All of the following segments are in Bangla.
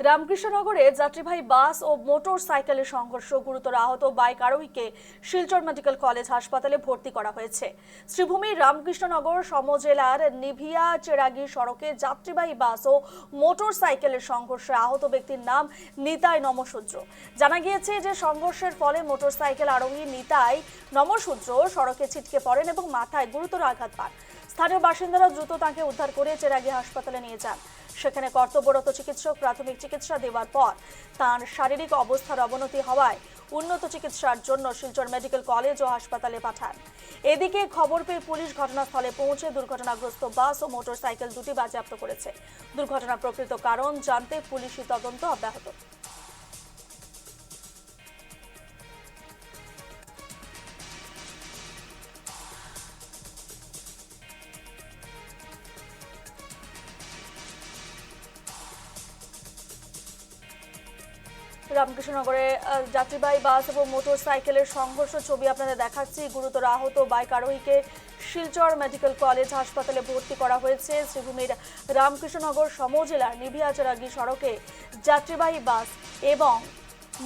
রামকৃষ্ণনগরে যাত্রীবাহী বাস ও মোটর সাইকেলের সংঘর্ষ, গুরুতর আহত বাইক আরোহীকে শিলচর মেডিকেল কলেজ হাসপাতালে ভর্তি করা হয়েছে। শ্রীভূমির রামকৃষ্ণনগর সমজেলার নিভিয়া চেরাগি সড়কে যাত্রীবাহী বাস ও মোটর সাইকেলের সংঘর্ষে আহত ব্যক্তির নাম নিতাই নমশূদ্র। জানা গিয়েছে যে সংঘর্ষের ফলে মোটর সাইকেল আরোহী নিতাই নমশূদ্র সড়কে ছিটকে পড়েন এবং মাথায় গুরুতর আঘাত পান। স্থানীয় বাসিন্দারা দ্রুত তাকে উদ্ধার করে চেরাগি হাসপাতালে নিয়ে যান। সেখানে কর্তব্যরত চিকিৎসক প্রাথমিক চিকিৎসা দেওয়ার পর তার শারীরিক অবস্থার অবনতি হওয়ায় উন্নত চিকিৎসার জন্য শিলচর মেডিকেল কলেজ ও হাসপাতালে পাঠান। এদিকে খবর পেয়ে পুলিশ ঘটনাস্থলে পৌঁছে দুর্ঘটনাগ্রস্ত বাস ও মোটরসাইকেল দুটি বাজেয়াপ্ত করেছে। দুর্ঘটনার প্রকৃত কারণ জানতে পুলিশি তদন্ত অব্যাহত। রামকৃষ্ণনগরে যাত্রীবাহী বাস এবং মোটর সাইকেলের সংঘর্ষ ছবি আপনাদের দেখাচ্ছি। গুরুতর আহত বাইক আরোহীকে শিলচর মেডিকেল কলেজ হাসপাতালে ভর্তি করা হয়েছে। শ্রীভূমির রামকৃষ্ণনগর সমজেলার নিভিয়াচেরাগি সড়কে যাত্রীবাহী বাস এবং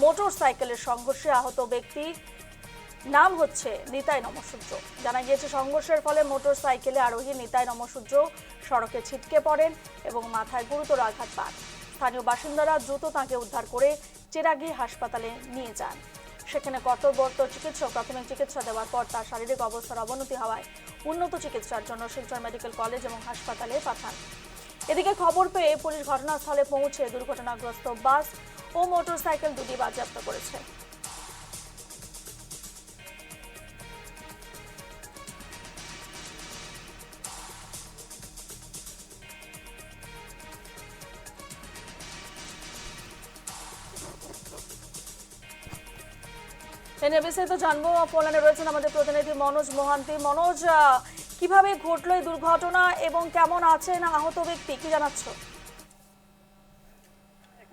মোটর সাইকেলের সংঘর্ষে আহত ব্যক্তি নাম হচ্ছে নিতাই নমশূদ্র। জানা গিয়েছে সংঘর্ষের ফলে মোটর সাইকেলে আরোহী নিতাই নমশূদ্র সড়কে ছিটকে পড়েন এবং মাথায় গুরুতর আঘাত পান। স্থানীয় বাসিন্দারা দ্রুত তাকে উদ্ধার করে চেরাগি হাসপাতালে নিয়ে যান। সেখানে কর্তব্যরত চিকিৎসক প্রাথমিক চিকিৎসা দেওয়ার পর তার শারীরিক অবস্থার অবনতি হওয়ায় উন্নত চিকিৎসার জন্য শিলচর মেডিকেল কলেজ এবং হাসপাতালে পাঠান। এদিকে খবর পেয়ে পুলিশ ঘটনাস্থলে পৌঁছে দুর্ঘটনাগ্রস্ত বাস ও মোটরসাইকেল দুটি বাজেয়াপ্ত করেছে। এনে বিস্তারিত জানবো, ফোনে রয়েছেন আমাদের প্রতিনিধি মনোজ মোহান্তি। মনোজ, কিভাবে ঘটলো এই দুর্ঘটনা এবং কেমন আছেন আহত ব্যক্তি, কি জানাচ্ছ?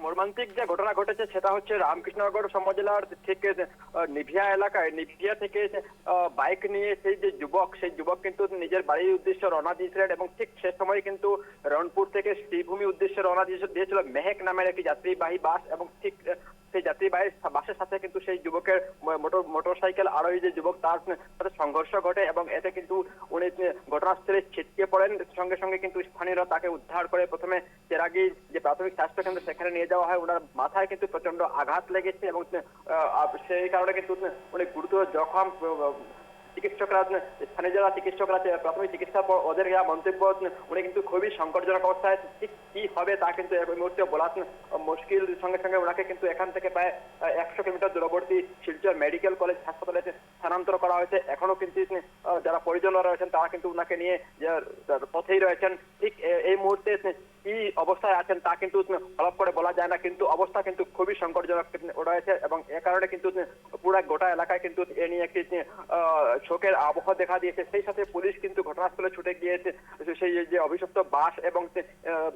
মর্মান্তিক যে ঘটনা ঘটেছে সেটা হচ্ছে রামকৃষ্ণনগর সমজেলার থেকে নিভিয়া এলাকায়, নিভিয়া থেকে বাইক নিয়ে সেই যে যুবক, সেই যুবক কিন্তু নিজের বাড়ির উদ্দেশ্যে রওনা দিয়েছিলেন এবং ঠিক সে সময় কিন্তু রণপুর থেকে শ্রীভূমি উদ্দেশ্যে রওনা দিয়েছিল মেহেক নামের একটি যাত্রীবাহী বাস এবং ঠিক সেই যাত্রীবাহী বাসের সাথে কিন্তু সেই যুবকের মোটরসাইকেল আরোহী যে যুবক তার সাথে সংঘর্ষ ঘটে এবং এতে কিন্তু উনি ঘটনাস্থলে ছিটকে পড়েন। সঙ্গে সঙ্গে কিন্তু স্থানীয়রা তাকে উদ্ধার করে প্রথমে চেরাগি যে প্রাথমিক স্বাস্থ্য কেন্দ্র সেখানে নিয়ে যাওয়া হয়। ওনার মাথায় কিন্তু প্রচন্ড আঘাত লেগেছে এবং সেই কারণে কিন্তু উনি গুরুতর জখম। চিকিৎসকরা, স্থানীয় যারা চিকিৎসকরা প্রাথমিক চিকিৎসার পর ওদের মন্তব্য, উনি কিন্তু খুবই সংকটজনক অবস্থায়, ঠিক কি হবে তা কিন্তু এই মুহূর্তে বলা মুশকিল। সঙ্গে সঙ্গে ওনাকে কিন্তু এখান থেকে প্রায় 100 কিলোমিটার দূরবর্তী শিলচর মেডিকেল কলেজ হাসপাতালে স্থানান্তর করা হয়েছে। এখনো কিন্তু যারা পরিজনরা রয়েছেন তারা কিন্তু ওনাকে নিয়ে পথেই রয়েছেন। ঠিক এই মুহূর্তে কি অবস্থায় আছেন তা কিন্তু ফলক করে বলা যায় না, কিন্তু অবস্থা কিন্তু খুবই সংকটজনক রয়েছে এবং এ কারণে কিন্তু পুরো গোটা এলাকায় কিন্তু এ নিয়ে একটি শোকের আবহাওয়া দেখা দিয়েছে। সেই সাথে পুলিশ কিন্তু ঘটনাস্থলে ছুটে গিয়েছে সেই যে অভিযুক্ত বাস এবং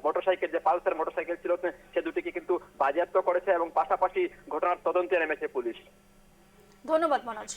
মোটরসাইকেল, যে পালসার মোটরসাইকেল ছিল সে দুটিকে কিন্তু বাজেয়াপ্ত করেছে এবং পাশাপাশি ঘটনার তদন্তে নেমেছে পুলিশ। ধন্যবাদ মনোজ।